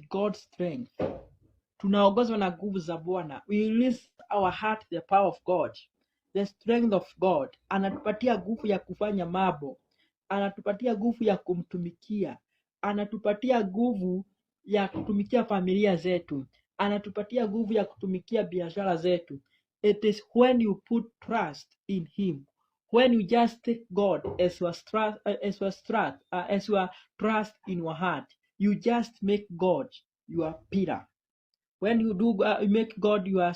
with God's strength. Tunaongozwa na nguvu za Bwana. We release our heart the power of God, the strength of God. Anatupatia nguvu ya kufanya mambo, anatupatia nguvu ya kumtumikia, anatupatia nguvu ya kutumikia familia zetu, anatupatia nguvu ya kutumikia biashara zetu. It is when you put trust in him, when you just take God as your trust in your heart, you just make God your pillar. When you do make God your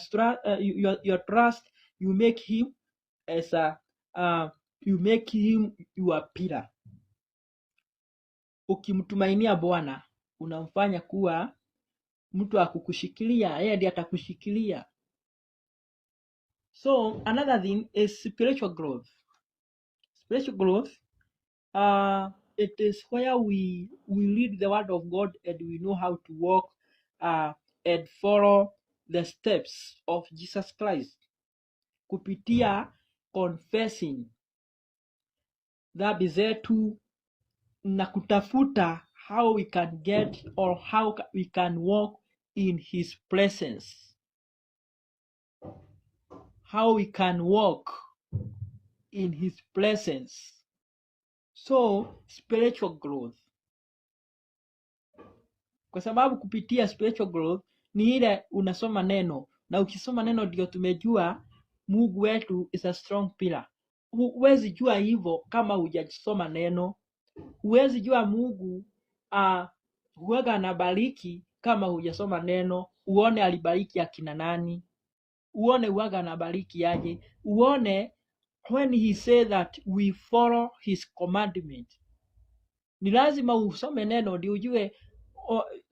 trust, you make him as you make him your pillar. Ukimtumainia Bwana unamfanya kuwa mtu akukushikilia, yeye ndiye atakushikilia. So another thing is spiritual growth. Spiritual growth, it is where we read the word of God and we know how to walk and follow the steps of Jesus Christ kupitia confessing dhambi zetu na kutafuta how we can get or how we can walk in his presence, how we can walk in his presence. So spiritual growth, kwa sababu kupitia spiritual growth ni ile unasoma neno, na ukisoma neno ndio tumejua Mungu wetu is a strong pillar. Huwezi jua hivyo kama hujasoma neno. Huwezi jua Mungu huwaga anabariki kama hujasoma neno. Uone alibariki akina nani, uone huwaga anabariki aje, uone when he said that we follow his commandment. Ni lazima usome neno ndio ujue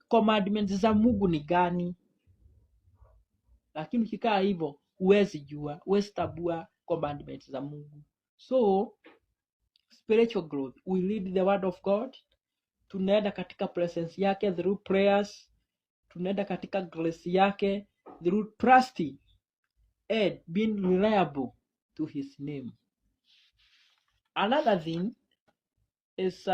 commandments za Mungu ni gani. Lakini ukikaa hivyo huwezi jua, huwezi tabua commandments za Mungu. So spiritual growth, we read the word of God, tunaenda katika presence yake through prayers, tunaenda katika grace yake through trusting and being reliable to his name. Another thing is